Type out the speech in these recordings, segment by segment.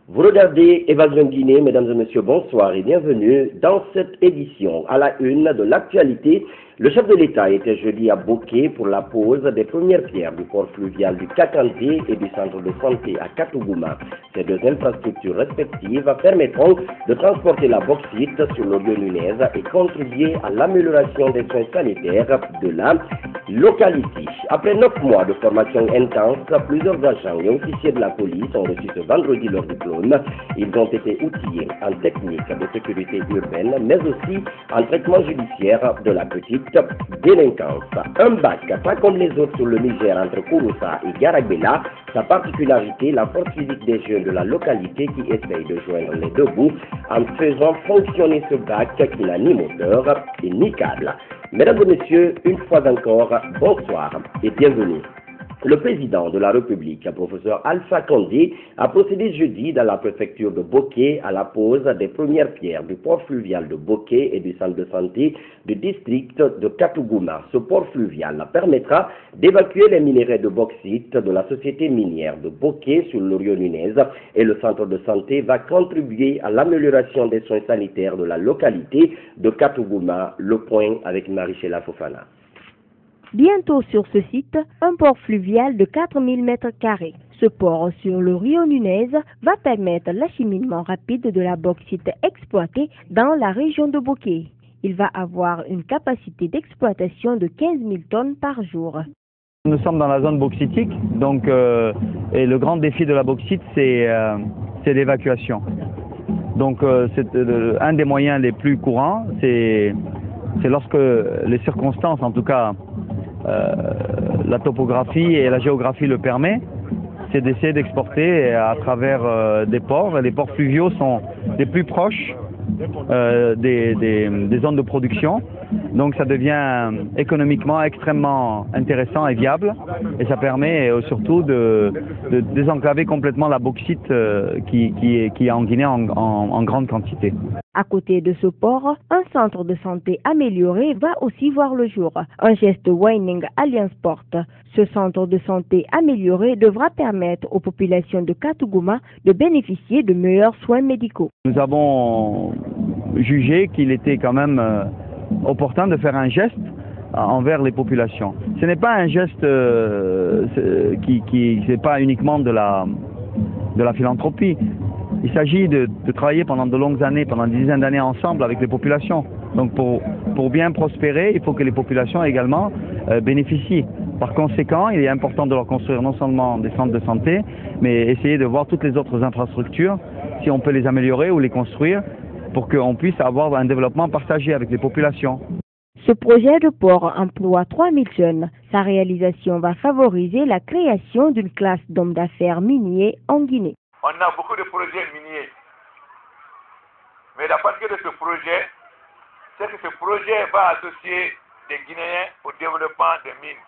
Vous regardez Évasion Guinée, mesdames et messieurs, bonsoir et bienvenue dans cette édition. À la une de l'actualité, le chef de l'État était jeudi à Boké pour la pose des premières pierres du port fluvial du Kakanté et du centre de santé à Katougouma. Ces deux infrastructures respectives permettront de transporter la bauxite sur l'Orio-Nunez et contribuer à l'amélioration des soins sanitaires de la localité. Après 9 mois de formation intense, plusieurs agents et officiers de la police ont reçu ce vendredi leur diplôme. Ils ont été outillés en technique de sécurité urbaine, mais aussi en traitement judiciaire de la petite délinquance. Un bac, pas comme les autres sur le Niger entre Kouroussa et Garabella, sa particularité, la force physique des jeunes de la localité qui essayent de joindre les deux bouts en faisant fonctionner ce bac qui n'a ni moteur et ni câble. Mesdames et messieurs, une fois encore, bonsoir et bienvenue. Le président de la République, professeur Alpha Condé, a procédé jeudi dans la préfecture de Boké à la pose des premières pierres du port fluvial de Boké et du centre de santé du district de Katougouma. Ce port fluvial permettra d'évacuer les minerais de bauxite de la société minière de Boké sur l'Orio-Nunez et le centre de santé va contribuer à l'amélioration des soins sanitaires de la localité de Katougouma. Le point avec Marie-Chéla Fofana. Bientôt sur ce site, un port fluvial de 4000 m². Ce port sur le Rio Nunez va permettre l'acheminement rapide de la bauxite exploitée dans la région de Boké. Il va avoir une capacité d'exploitation de 15 000 tonnes par jour. Nous sommes dans la zone bauxitique, donc, et le grand défi de la bauxite, c'est l'évacuation. Donc c'est un des moyens les plus courants, c'est lorsque les circonstances, en tout cas la topographie et la géographie le permet, c'est d'essayer d'exporter à travers des ports. Les ports fluviaux sont les plus proches des zones de production. Donc ça devient économiquement extrêmement intéressant et viable. Et ça permet surtout de désenclaver complètement la bauxite qui est en Guinée en grande quantité. À côté de ce port, un centre de santé amélioré va aussi voir le jour. Un geste Winning Alliance porte. Ce centre de santé amélioré devra permettre aux populations de Katougouma de bénéficier de meilleurs soins médicaux. Nous avons jugé qu'il était quand même opportun de faire un geste envers les populations. Ce n'est pas un geste c'est pas uniquement de la philanthropie. Il s'agit de travailler pendant de longues années, pendant une dizaine d'années ensemble avec les populations. Donc pour bien prospérer, il faut que les populations également bénéficient. Par conséquent, il est important de leur construire non seulement des centres de santé, mais essayer de voir toutes les autres infrastructures, si on peut les améliorer ou les construire, pour qu'on puisse avoir un développement partagé avec les populations. Ce projet de port emploie 3000 jeunes. Sa réalisation va favoriser la création d'une classe d'hommes d'affaires miniers en Guinée. On a beaucoup de projets miniers. Mais la partie de ce projet, c'est que ce projet va associer des Guinéens au développement des mines.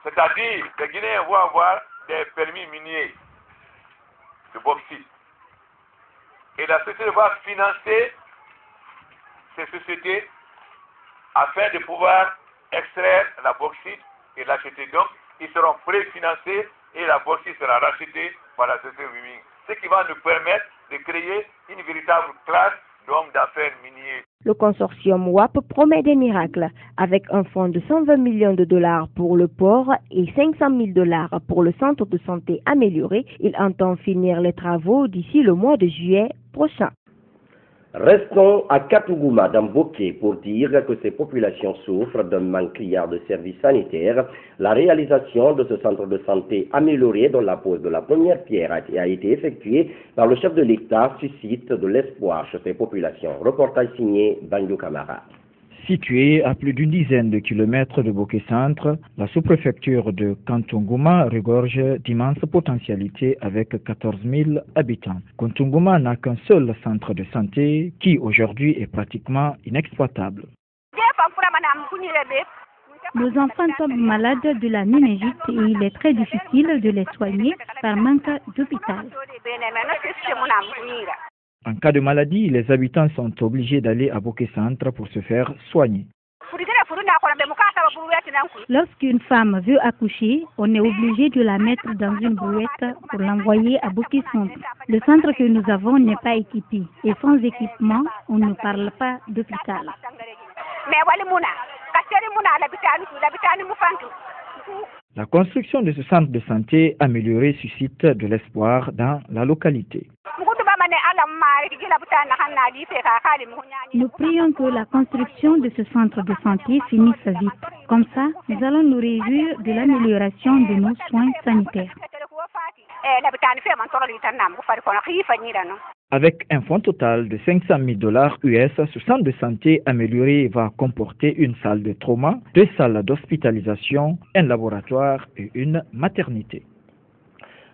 C'est-à-dire, les Guinéens vont avoir des permis miniers de bauxite. Et la société va financer ces sociétés afin de pouvoir extraire la bauxite et l'acheter. Donc, ils seront préfinancés et la bauxite sera rachetée par la société minière. Ce qui va nous permettre de créer une véritable classe d'hommes d'affaires miniers. Le consortium WAP promet des miracles. Avec un fonds de 120 millions de dollars pour le port et 500 000 dollars pour le centre de santé amélioré, il entend finir les travaux d'ici le mois de juillet prochain. Restons à Katougouma, dans Boké, pour dire que ces populations souffrent d'un manque criard de services sanitaires. La réalisation de ce centre de santé amélioré, dont la pose de la première pierre a été effectuée par le chef de l'État, suscite de l'espoir chez ces populations. Reportage signé Banjo Camara. Située à plus d'une dizaine de kilomètres de Boké Centre, la sous-préfecture de Katougouma regorge d'immenses potentialités avec 14 000 habitants. Katougouma n'a qu'un seul centre de santé qui aujourd'hui est pratiquement inexploitable. Nos enfants tombent malades de la méningite et il est très difficile de les soigner par manque d'hôpital. En cas de maladie, les habitants sont obligés d'aller à Boké Centre pour se faire soigner. Lorsqu'une femme veut accoucher, on est obligé de la mettre dans une brouette pour l'envoyer à Bokeh Centre. Le centre que nous avons n'est pas équipé et sans équipement, on ne parle pas d'hôpital. La construction de ce centre de santé amélioré suscite de l'espoir dans la localité. Nous prions que la construction de ce centre de santé finisse vite. Comme ça, nous allons nous réjouir de l'amélioration de nos soins sanitaires. Avec un fonds total de $500 000 US, ce centre de santé amélioré va comporter une salle de trauma, 2 salles d'hospitalisation, un laboratoire et une maternité.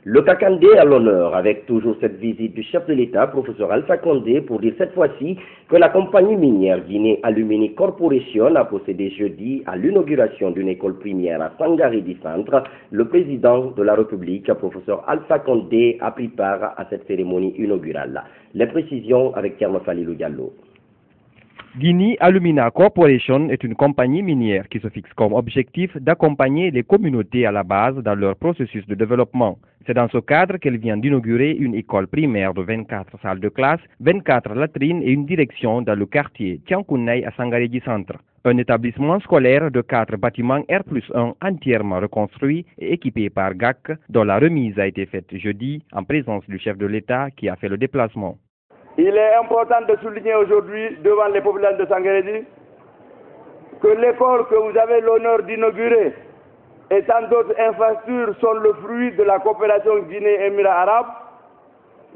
Le Kakandé à l'honneur avec toujours cette visite du chef de l'État, professeur Alpha Condé, pour dire cette fois-ci que la compagnie minière Guinée Alumini Corporation a procédé jeudi à l'inauguration d'une école primaire à Sangaré Centre. Le président de la République, professeur Alpha Condé, a pris part à cette cérémonie inaugurale. Les précisions avec Thierno Falilou Diallo. Guinea Alumina Corporation est une compagnie minière qui se fixe comme objectif d'accompagner les communautés à la base dans leur processus de développement. C'est dans ce cadre qu'elle vient d'inaugurer une école primaire de 24 salles de classe, 24 latrines et une direction dans le quartier Tiankunai à Sangaré Centre. Un établissement scolaire de 4 bâtiments R+1 entièrement reconstruit et équipé par GAC, dont la remise a été faite jeudi en présence du chef de l'État qui a fait le déplacement. Il est important de souligner aujourd'hui devant les populations de Sangaré que l'école que vous avez l'honneur d'inaugurer et tant d'autres infrastructures sont le fruit de la coopération Guinée-Émirats arabes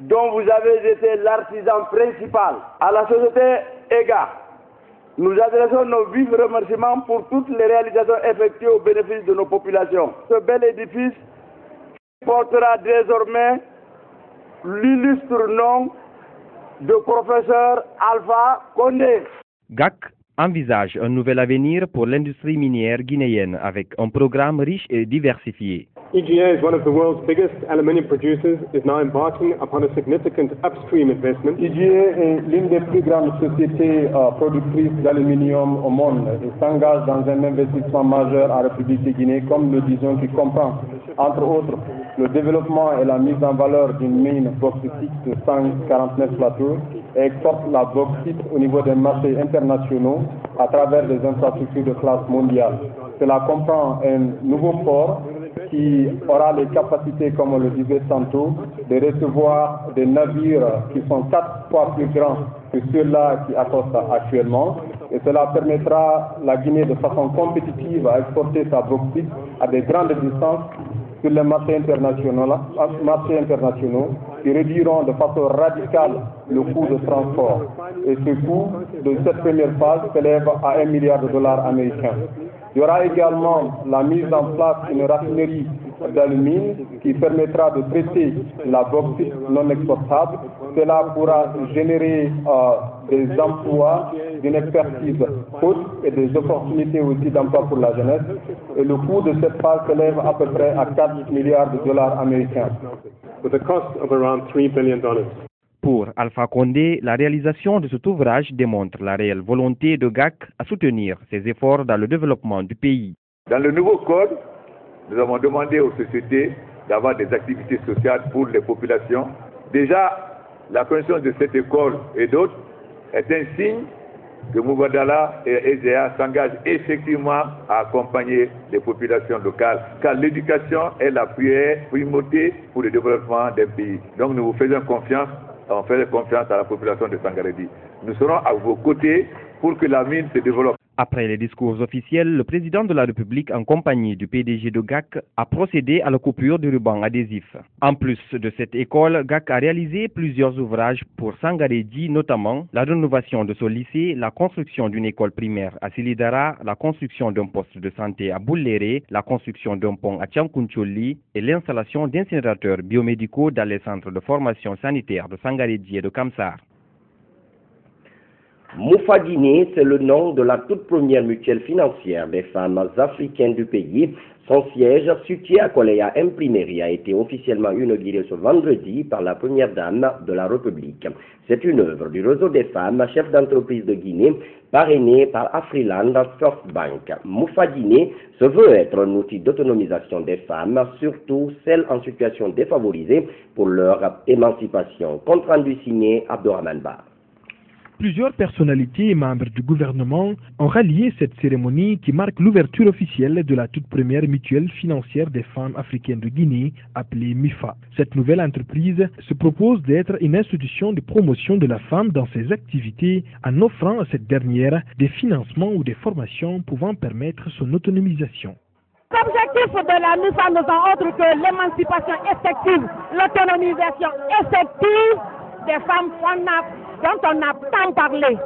dont vous avez été l'artisan principal. À la société EGA, nous adressons nos vifs remerciements pour toutes les réalisations effectuées au bénéfice de nos populations. Ce bel édifice portera désormais l'illustre nom de professeur Alpha Condé. GAC envisage un nouvel avenir pour l'industrie minière guinéenne avec un programme riche et diversifié. EGA is one of the world's biggest aluminium producers, is now embarking upon a significant upstream investment. EGA est l'une des plus grandes sociétés productrices d'aluminium au monde et s'engage dans un investissement majeur en République de Guinée, comme le disons, qui comprend, entre autres, le développement et la mise en valeur d'une mine bauxite de 149 plateaux et exporte la bauxite au niveau des marchés internationaux à travers des infrastructures de classe mondiale. Cela comprend un nouveau port qui aura les capacités, comme on le disait tantôt, de recevoir des navires qui sont 4 fois plus grands que ceux-là qui accostent actuellement. Et cela permettra à la Guinée de façon compétitive à exporter sa bauxite à des grandes distances sur les marchés internationaux qui réduiront de façon radicale le coût de transport. Et ce coût de cette première phase s'élève à $1 milliard américains. Il y aura également la mise en place d'une raffinerie d'alumine qui permettra de traiter la bauxite non exportable. Cela pourra générer des emplois, d'une expertise haute et des opportunités aussi d'emploi pour la jeunesse. Et le coût de cette phase s'élève à peu près à $4 milliards américains. With a cost of around $3 billion. Pour Alpha Condé, la réalisation de cet ouvrage démontre la réelle volonté de GAC à soutenir ses efforts dans le développement du pays. Dans le nouveau code, nous avons demandé aux sociétés d'avoir des activités sociales pour les populations. Déjà, la construction de cette école et d'autres est un signe que Mubadala et EGA s'engagent effectivement à accompagner les populations locales, car l'éducation est la primauté pour le développement d'un pays. Donc nous vous faisons confiance. On fait confiance à la population de Sangaré. Nous serons à vos côtés pour que la mine se développe. Après les discours officiels, le président de la République, en compagnie du PDG de GAC, a procédé à la coupure du ruban adhésif. En plus de cette école, GAC a réalisé plusieurs ouvrages pour Sangaré, notamment la rénovation de ce lycée, la construction d'une école primaire à Silidara, la construction d'un poste de santé à Bouléré, la construction d'un pont à Tiankuncholi et l'installation d'incinérateurs biomédicaux dans les centres de formation sanitaire de Sangaré et de Kamsar. Moufa Guinée, c'est le nom de la toute première mutuelle financière des femmes africaines du pays. Son siège, situé à Koleya Imprimerie, a été officiellement inauguré ce vendredi par la première dame de la République. C'est une œuvre du réseau des femmes, chefs d'entreprise de Guinée, parrainée par Afriland First Bank. Moufa Guinée se veut être un outil d'autonomisation des femmes, surtout celles en situation défavorisée, pour leur émancipation. Compte rendu signé Abdourahmane Ba. Plusieurs personnalités et membres du gouvernement ont rallié cette cérémonie qui marque l'ouverture officielle de la toute première mutuelle financière des femmes africaines de Guinée, appelée MIFA. Cette nouvelle entreprise se propose d'être une institution de promotion de la femme dans ses activités en offrant à cette dernière des financements ou des formations pouvant permettre son autonomisation. L'objectif de la MIFA n'est autre que l'émancipation effective, l'autonomisation effective des femmes dont on a tant parlé.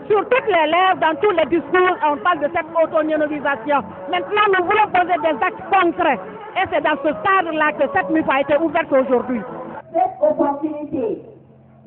Sur toutes les lèvres, dans tous les discours, on parle de cette autonomisation. Maintenant, nous voulons poser des actes concrets. Et c'est dans ce cadre-là que cette MIFA a été ouverte aujourd'hui. Cette opportunité,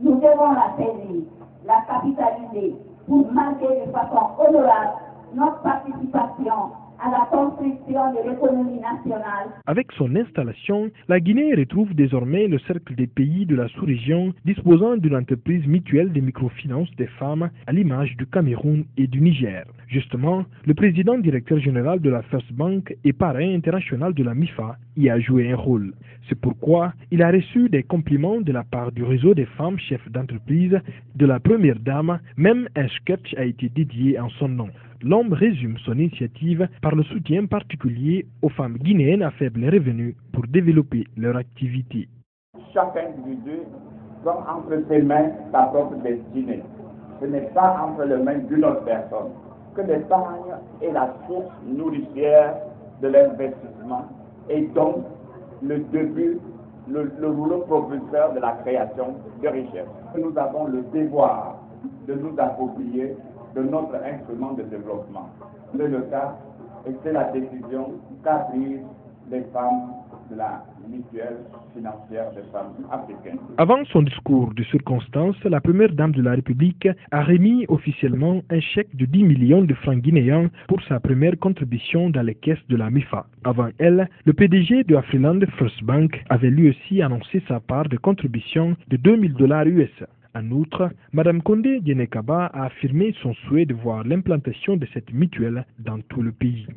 nous devons la saisir, la capitaliser pour marquer de façon honorable notre participation à la construction de l'économie nationale. Avec son installation, la Guinée retrouve désormais le cercle des pays de la sous-région disposant d'une entreprise mutuelle de microfinance des femmes à l'image du Cameroun et du Niger. Justement, le président directeur général de la First Bank et parrain international de la MIFA y a joué un rôle. C'est pourquoi il a reçu des compliments de la part du réseau des femmes chefs d'entreprise, de la première dame, même un sketch a été dédié en son nom. L'homme résume son initiative par le soutien particulier aux femmes guinéennes à faible revenu pour développer leur activité. Chaque individu prend entre ses mains sa propre destinée. Ce n'est pas entre les mains d'une autre personne que l'épargne est la source nourricière de l'investissement et donc le début, le rouleau propulseur de la création de richesses. Nous avons le devoir de nous approprier de notre instrument de développement. C'est le cas et c'est la décision qu'a prise les femmes de la mutuelle financière des femmes africaines. Avant son discours de circonstance, la première dame de la République a remis officiellement un chèque de 10 millions de francs guinéens pour sa première contribution dans les caisses de la MIFA. Avant elle, le PDG de Afriland First Bank avait lui aussi annoncé sa part de contribution de $2000 US. En outre, Mme Condé Dienekaba a affirmé son souhait de voir l'implantation de cette mutuelle dans tout le pays.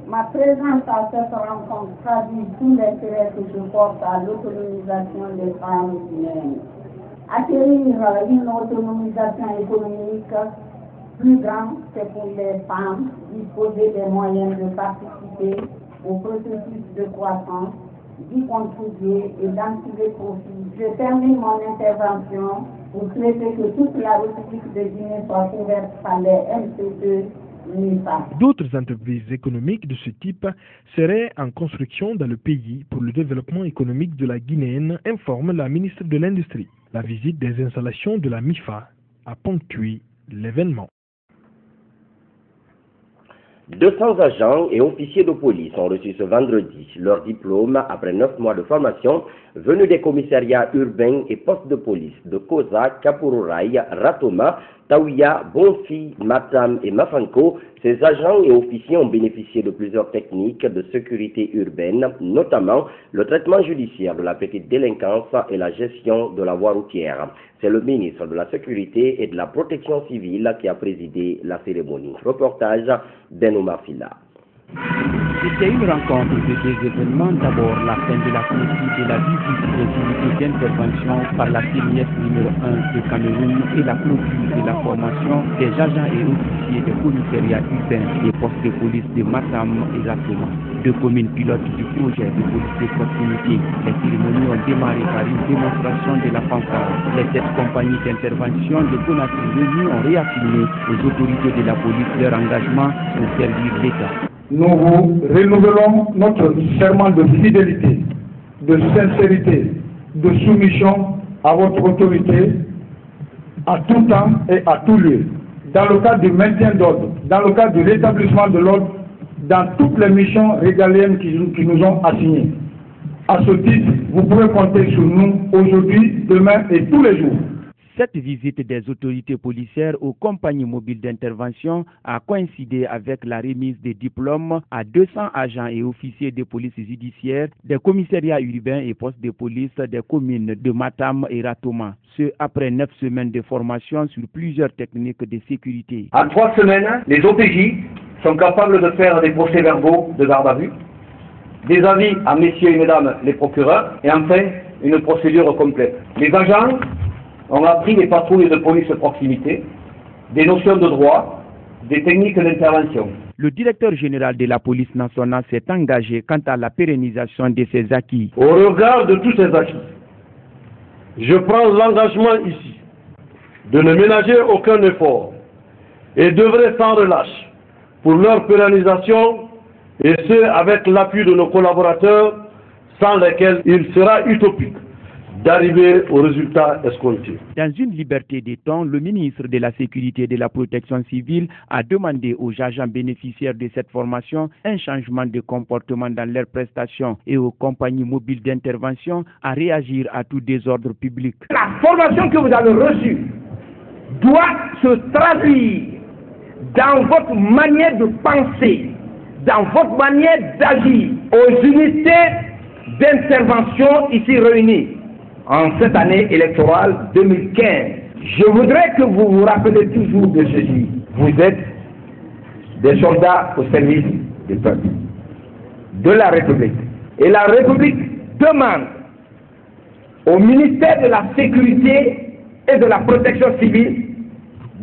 Ma présence à cette rencontre traduit tout l'intérêt que je porte à l'autonomisation des femmes guinéennes. Acquérir une autonomisation économique plus grande, c'est pour les femmes disposer des moyens de participer au processus de croissance, d'y contribuer et d'en tirer profit. Je termine mon intervention pour souhaiter que toute la République de Guinée soit couverte par les MCE. D'autres entreprises économiques de ce type seraient en construction dans le pays pour le développement économique de la Guinéenne, informe la ministre de l'Industrie. La visite des installations de la MIFA a ponctué l'événement. 200 agents et officiers de police ont reçu ce vendredi leur diplôme après 9 mois de formation venus des commissariats urbains et postes de police de Koza, Kapururai, Ratoma, Taouya, Bonfi, Matam et Mafanko. Ces agents et officiers ont bénéficié de plusieurs techniques de sécurité urbaine, notamment le traitement judiciaire de la petite délinquance et la gestion de la voie routière. C'est le ministre de la Sécurité et de la Protection civile qui a présidé la cérémonie. Reportage d'Enouma Fila. C'était une rencontre de deux événements. D'abord, la fin de la clôture de la visite des unités d'intervention par la CNIS numéro 1 de Cameroun et la clôture de la formation des agents et officiers des commissariats urbains et postes de police de Matam et Zatoma, deux communes pilotes du projet de police de proximité. Les cérémonies ont démarré par une démonstration de la fanfare. Les 7 compagnies d'intervention de Conakry réunies ont réaffirmé aux autorités de la police leur engagement pour servir l'État. Nous vous renouvelons notre serment de fidélité, de sincérité, de soumission à votre autorité à tout temps et à tout lieu, dans le cadre du maintien d'ordre, dans le cadre du rétablissement de l'ordre, dans toutes les missions régaliennes qui nous ont assignées. À ce titre, vous pouvez compter sur nous aujourd'hui, demain et tous les jours. Cette visite des autorités policières aux compagnies mobiles d'intervention a coïncidé avec la remise des diplômes à 200 agents et officiers de police judiciaire des commissariats urbains et postes de police des communes de Matam et Ratoma. Ce après 9 semaines de formation sur plusieurs techniques de sécurité. En 3 semaines, les OPJ sont capables de faire des procès-verbaux de garde à vue, des avis à messieurs et mesdames les procureurs et enfin une procédure complète. Les agents ont appris des patrouilles de police de proximité, des notions de droit, des techniques d'intervention. Le directeur général de la police nationale s'est engagé quant à la pérennisation de ces acquis. Au regard de tous ces acquis, je prends l'engagement ici de ne ménager aucun effort et d'œuvrer sans relâche pour leur pérennisation, et ce avec l'appui de nos collaborateurs sans lesquels il sera utopique d'arriver aux résultats escomptés. Dans une liberté des temps, le ministre de la Sécurité et de la Protection civile a demandé aux agents bénéficiaires de cette formation un changement de comportement dans leurs prestations et aux compagnies mobiles d'intervention à réagir à tout désordre public. La formation que vous avez reçue doit se traduire dans votre manière de penser, dans votre manière d'agir aux unités d'intervention ici réunies en cette année électorale 2015. Je voudrais que vous vous rappeliez toujours de ceci. Vous êtes des soldats au service du peuple, de la République. Et la République demande au ministère de la Sécurité et de la Protection civile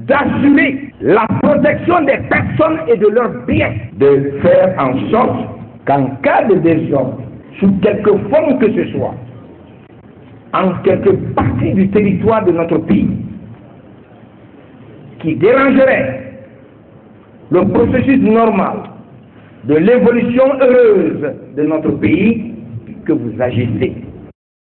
d'assurer la protection des personnes et de leurs biens, de faire en sorte qu'en cas de désordre, sous quelque forme que ce soit, en quelque partie du territoire de notre pays, qui dérangerait le processus normal de l'évolution heureuse de notre pays, que vous agissez.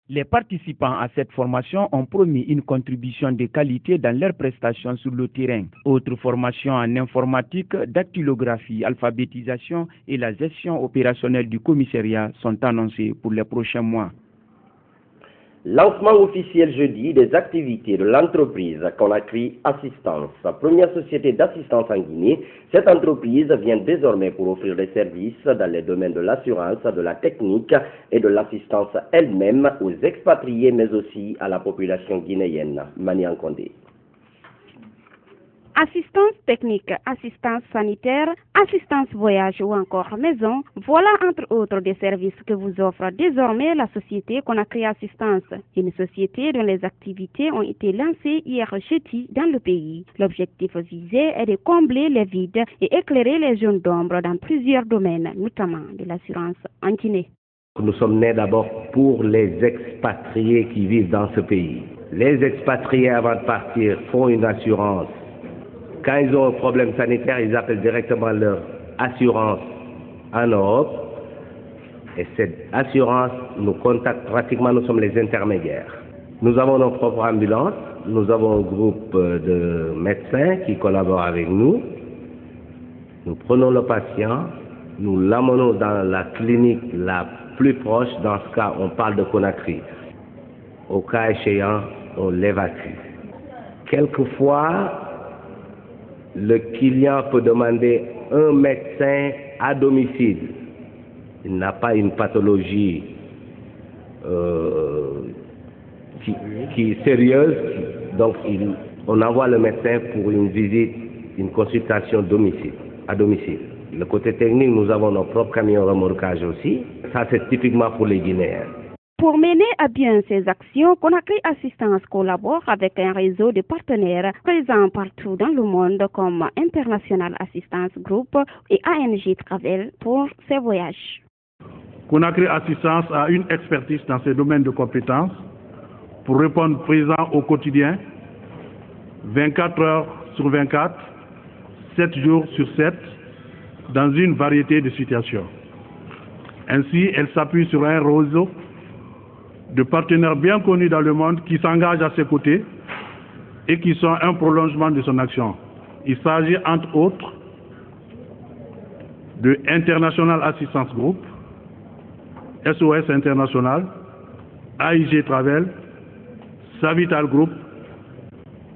Les participants à cette formation ont promis une contribution de qualité dans leurs prestations sur le terrain. Autres formations en informatique, dactylographie, alphabétisation et la gestion opérationnelle du commissariat sont annoncées pour les prochains mois. Lancement officiel jeudi des activités de l'entreprise Conakry Assistance, première société d'assistance en Guinée. Cette entreprise vient désormais pour offrir des services dans les domaines de l'assurance, de la technique et de l'assistance elle-même aux expatriés, mais aussi à la population guinéenne. Manian Kondé. Assistance technique, assistance sanitaire, assistance voyage ou encore maison, voilà entre autres des services que vous offre désormais la société Conakry Assistance, une société dont les activités ont été lancées hier jeudi dans le pays. L'objectif visé est de combler les vides et éclairer les zones d'ombre dans plusieurs domaines, notamment de l'assurance en Guinée. Nous sommes nés d'abord pour les expatriés qui vivent dans ce pays. Les expatriés avant de partir font une assurance. Quand ils ont un problème sanitaire, ils appellent directement leur assurance en Europe. Et cette assurance nous contacte pratiquement, nous sommes les intermédiaires. Nous avons nos propres ambulances, nous avons un groupe de médecins qui collaborent avec nous. Nous prenons le patient, nous l'amenons dans la clinique la plus proche. Dans ce cas, on parle de Conakry. Au cas échéant, on l'évacue. Quelquefois, le client peut demander un médecin à domicile. Il n'a pas une pathologie qui est sérieuse, donc on envoie le médecin pour une visite, une consultation à domicile. Le côté technique, nous avons nos propres camions remorquage aussi. Ça, c'est typiquement pour les Guinéens. Pour mener à bien ces actions, Conakry Assistance collabore avec un réseau de partenaires présents partout dans le monde comme International Assistance Group et ANG Travel pour ses voyages. Conakry Assistance a une expertise dans ces domaines de compétences pour répondre présent au quotidien, 24 heures sur 24, 7 jours sur 7, dans une variété de situations. Ainsi, elle s'appuie sur un réseau de partenaires bien connus dans le monde qui s'engagent à ses côtés et qui sont un prolongement de son action. Il s'agit entre autres de International Assistance Group, SOS International, AIG Travel, Savital Group,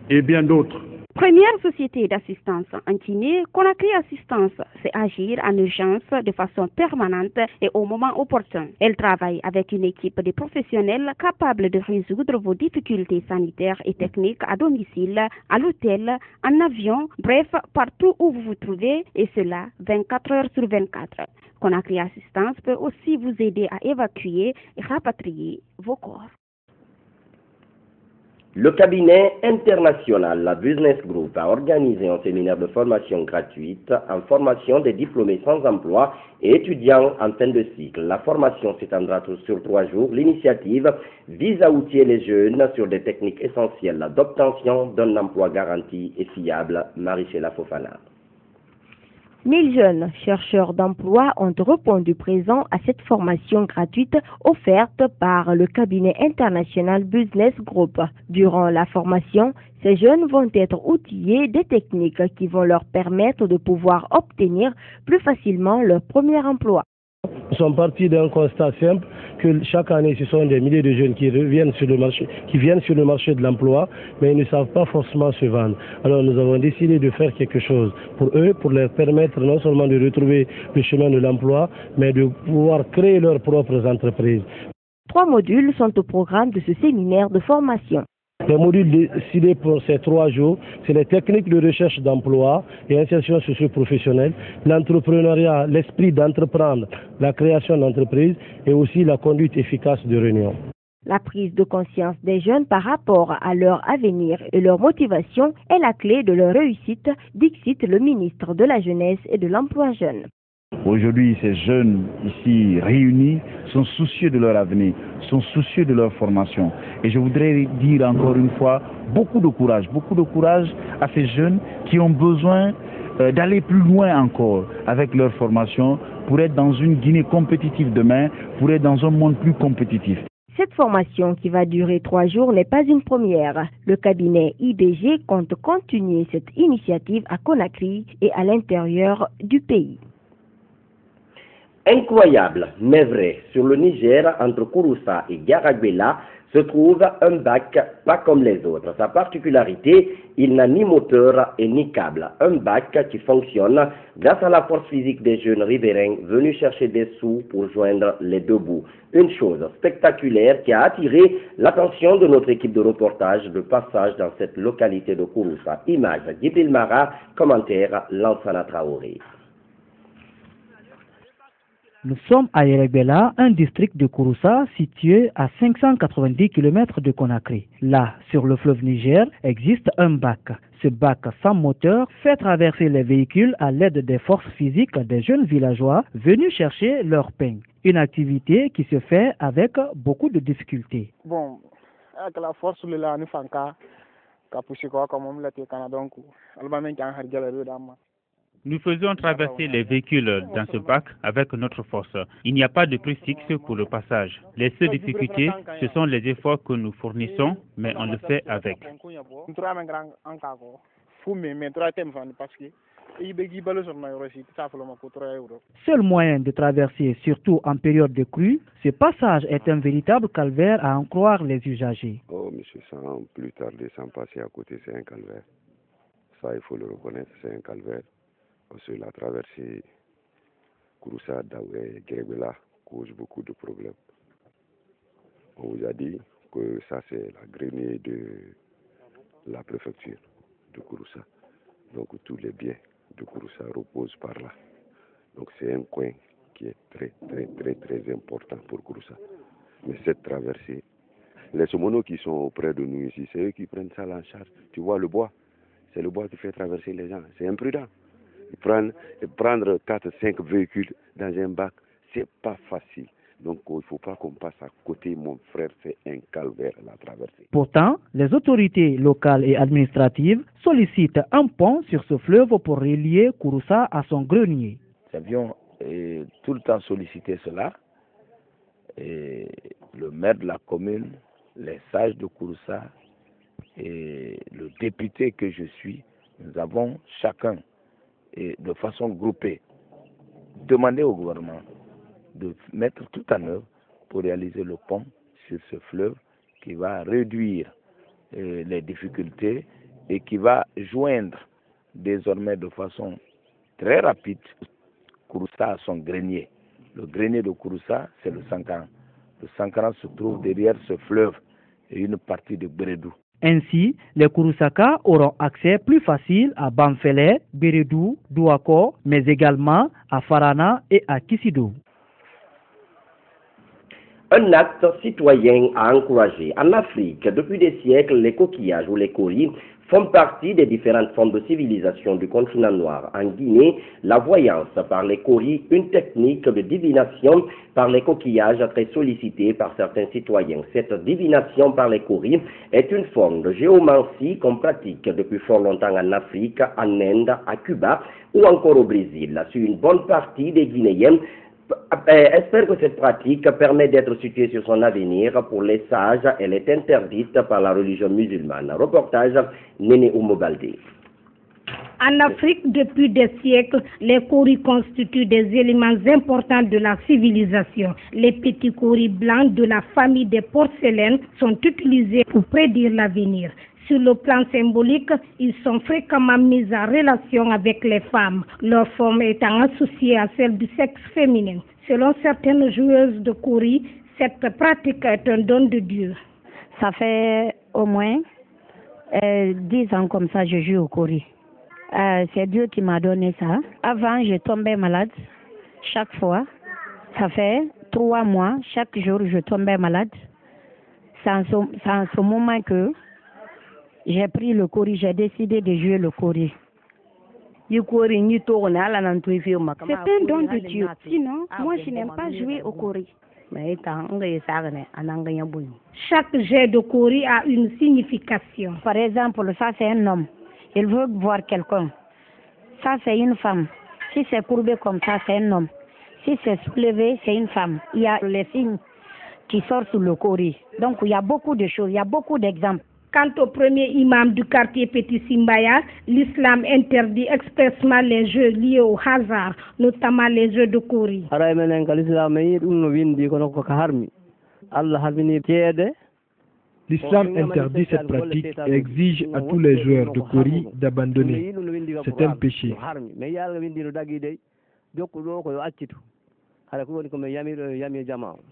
et bien d'autres. Première société d'assistance en Guinée, Conakry Assistance, c'est agir en urgence de façon permanente et au moment opportun. Elle travaille avec une équipe de professionnels capables de résoudre vos difficultés sanitaires et techniques à domicile, à l'hôtel, en avion, bref, partout où vous vous trouvez, et cela 24 heures sur 24. Conakry Assistance peut aussi vous aider à évacuer et rapatrier vos corps. Le cabinet international, la Business Group, a organisé un séminaire de formation gratuite en formation des diplômés sans emploi et étudiants en fin de cycle. La formation s'étendra sur 3 jours. L'initiative vise à outiller les jeunes sur des techniques essentielles d'obtention d'un emploi garanti et fiable. Marie-Chéla Fofana. 1000 jeunes chercheurs d'emploi ont répondu présent à cette formation gratuite offerte par le cabinet international Business Group. Durant la formation, ces jeunes vont être outillés des techniques qui vont leur permettre de pouvoir obtenir plus facilement leur premier emploi. Nous sommes partis d'un constat simple que chaque année, ce sont des milliers de jeunes qui viennent sur le marché de l'emploi, mais ils ne savent pas forcément se vendre. Alors nous avons décidé de faire quelque chose pour eux, pour leur permettre non seulement de retrouver le chemin de l'emploi, mais de pouvoir créer leurs propres entreprises. 3 modules sont au programme de ce séminaire de formation. Les modules décidés pour ces 3 jours, c'est les techniques de recherche d'emploi et insertion socio-professionnelle, l'entrepreneuriat, l'esprit d'entreprendre, la création d'entreprise et aussi la conduite efficace de réunion. La prise de conscience des jeunes par rapport à leur avenir et leur motivation est la clé de leur réussite, dixit le ministre de la Jeunesse et de l'Emploi jeune. Aujourd'hui, ces jeunes ici réunis sont soucieux de leur avenir, sont soucieux de leur formation. Et je voudrais dire encore une fois, beaucoup de courage à ces jeunes qui ont besoin d'aller plus loin encore avec leur formation pour être dans une Guinée compétitive demain, pour être dans un monde plus compétitif. Cette formation qui va durer 3 jours n'est pas une première. Le cabinet IBG compte continuer cette initiative à Conakry et à l'intérieur du pays. Incroyable, mais vrai, sur le Niger, entre Kouroussa et Garagwela, se trouve un bac pas comme les autres. Sa particularité, il n'a ni moteur et ni câble. Un bac qui fonctionne grâce à la force physique des jeunes riverains venus chercher des sous pour joindre les 2 bouts. Une chose spectaculaire qui a attiré l'attention de notre équipe de reportage de passage dans cette localité de Kouroussa. Image Djibril Mara, commentaire Lansana Traoré. Nous sommes à Yerebela, un district de Kouroussa situé à 590 km de Conakry. Là, sur le fleuve Niger, existe un bac. Ce bac sans moteur fait traverser les véhicules à l'aide des forces physiques des jeunes villageois venus chercher leur pain. Une activité qui se fait avec beaucoup de difficultés. Bon, avec la force de la Nufanka, nous faisons traverser les véhicules dans ce bac avec notre force. Il n'y a pas de prix fixe pour le passage. Les seules difficultés, ce sont les efforts que nous fournissons, mais on le fait avec. Seul moyen de traverser, surtout en période de crue, ce passage est un véritable calvaire à en croire les usagers. Oh, monsieur, sans plus tarder, sans passer à côté, c'est un calvaire. Ça, il faut le reconnaître, c'est un calvaire. Parce que la traversée Kouroussa, Daoué, Guéréguela cause beaucoup de problèmes. On vous a dit que ça c'est la grenier de la préfecture de Kouroussa. Donc tous les biens de Kouroussa reposent par là. Donc c'est un coin qui est très important pour Kouroussa. Mais cette traversée, les somonos qui sont auprès de nous ici, c'est eux qui prennent ça en charge. Tu vois le bois, c'est le bois qui fait traverser les gens. C'est imprudent. Prendre 4-5 véhicules dans un bac, c'est pas facile. Donc il ne faut pas qu'on passe à côté, mon frère, c'est un calvaire la traversée. Pourtant, les autorités locales et administratives sollicitent un pont sur ce fleuve pour relier Kouroussa à son grenier. Nous avions tout le temps sollicité cela. Et le maire de la commune, les sages de Kouroussa et le député que je suis, nous avons chacun, et de façon groupée, demander au gouvernement de mettre tout en œuvre pour réaliser le pont sur ce fleuve qui va réduire les difficultés et qui va joindre désormais de façon très rapide Kouroussa à son grenier. Le grenier de Kouroussa, c'est le Sankaran. Le Sankaran se trouve derrière ce fleuve et une partie de Bérédou. Ainsi, les Kouroussaka auront accès plus facile à Bamfele, Bérédou, Douako, mais également à Farana et à Kissidou. Un acte citoyen à encourager. En Afrique, depuis des siècles, les coquillages ou les coris font partie des différentes formes de civilisation du continent noir. En Guinée, la voyance par les coris, une technique de divination par les coquillages très sollicitée par certains citoyens. Cette divination par les coris est une forme de géomancie qu'on pratique depuis fort longtemps en Afrique, en Inde, à Cuba ou encore au Brésil. Sur une bonne partie des Guinéens espère que cette pratique permet d'être située sur son avenir. Pour les sages, elle est interdite par la religion musulmane. Reportage Néné Oumo-Baldé. En Afrique, depuis des siècles, les coris constituent des éléments importants de la civilisation. Les petits coris blancs de la famille des porcelaines sont utilisés pour prédire l'avenir. Sur le plan symbolique, ils sont fréquemment mis en relation avec les femmes, leur forme étant associée à celle du sexe féminin. Selon certaines joueuses de kori, cette pratique est un don de Dieu. Ça fait au moins 10 ans comme ça, je joue au kori. C'est Dieu qui m'a donné ça. Avant, je tombais malade chaque fois. Ça fait 3 mois, chaque jour, je tombais malade. C'est en ce moment que j'ai pris le kori, j'ai décidé de jouer le kori. C'est un don de Dieu. Sinon, moi, je n'aime pas jouer au kori. Chaque jet de kori a une signification. Par exemple, ça c'est un homme. Il veut voir quelqu'un. Ça c'est une femme. Si c'est courbé comme ça, c'est un homme. Si c'est soulevé, c'est une femme. Il y a les signes qui sortent sur le kori. Donc il y a beaucoup de choses, il y a beaucoup d'exemples. Quant au premier imam du quartier Petit Simbaya, l'islam interdit expressement les jeux liés au hasard, notamment les jeux de kori. L'islam interdit cette pratique et exige à tous les joueurs de kori d'abandonner. C'est un péché.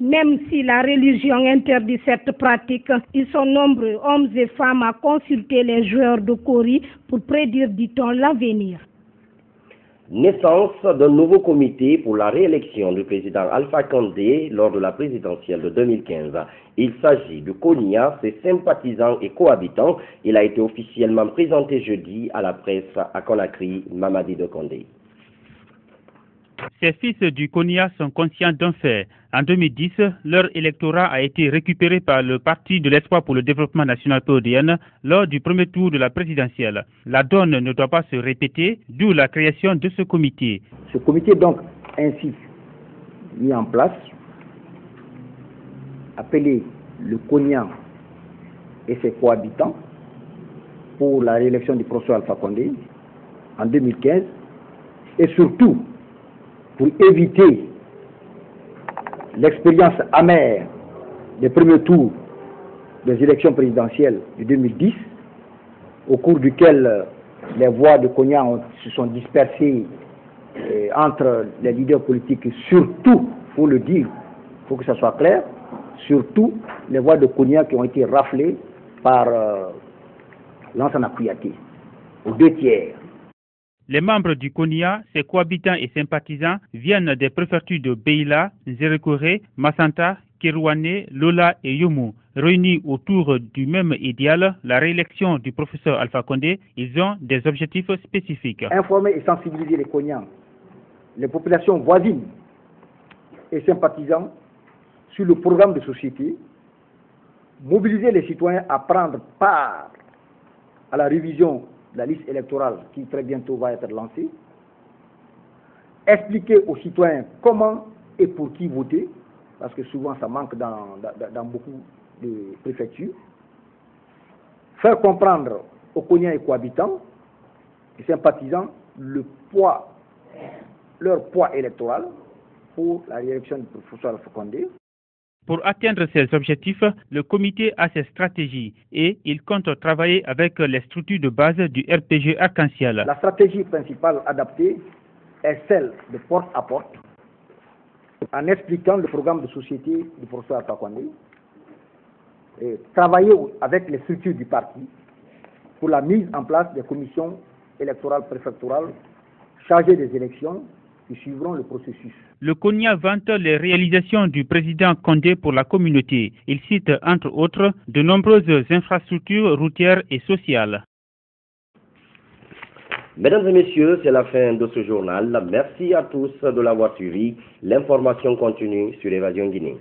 Même si la religion interdit cette pratique, ils sont nombreux, hommes et femmes, à consulter les joueurs de kori pour prédire, dit-on, l'avenir. Naissance d'un nouveau comité pour la réélection du président Alpha Condé lors de la présidentielle de 2015. Il s'agit de Konya, ses sympathisants et cohabitants. Il a été officiellement présenté jeudi à la presse à Conakry, Mamadi de Condé. Ces fils du Konya sont conscients d'un fait. En 2010, leur électorat a été récupéré par le Parti de l'Espoir pour le développement national PODN lors du premier tour de la présidentielle. La donne ne doit pas se répéter, d'où la création de ce comité. Ce comité donc ainsi mis en place, appelé le Konya et ses cohabitants pour la réélection du professeur Alpha Condé en 2015, et surtout pour éviter l'expérience amère des premiers tours des élections présidentielles de 2010, au cours duquel les voix de Konya se sont dispersées entre les leaders politiques, et surtout, il faut le dire, il faut que ça soit clair, surtout les voix de Konya qui ont été raflées par Lansana Kouyaté, aux 2 tiers. Les membres du Konya, ses cohabitants et sympathisants viennent des préfectures de Beila, Nzerekore, Massanta, Kirouane, Lola et Yomu. Réunis autour du même idéal, la réélection du professeur Alpha Condé, ils ont des objectifs spécifiques. Informer et sensibiliser les Konyans, les populations voisines et sympathisants sur le programme de société, mobiliser les citoyens à prendre part à la révision de la liste électorale qui très bientôt va être lancée, expliquer aux citoyens comment et pour qui voter, parce que souvent ça manque dans beaucoup de préfectures, faire comprendre aux Konyans et cohabitants et sympathisants leur poids électoral pour la réélection du professeur Alpha Condé. Pour atteindre ces objectifs, le comité a ses stratégies et il compte travailler avec les structures de base du RPG Arc-en-Ciel. La stratégie principale adaptée est celle de porte à porte, en expliquant le programme de société du professeur Alpha Condé, et travailler avec les structures du parti pour la mise en place des commissions électorales préfectorales chargées des élections qui suivront le processus. Le CONIA vante les réalisations du président Condé pour la communauté. Il cite entre autres de nombreuses infrastructures routières et sociales. Mesdames et messieurs, c'est la fin de ce journal. Merci à tous de l'avoir suivi. L'information continue sur Évasion Guinée.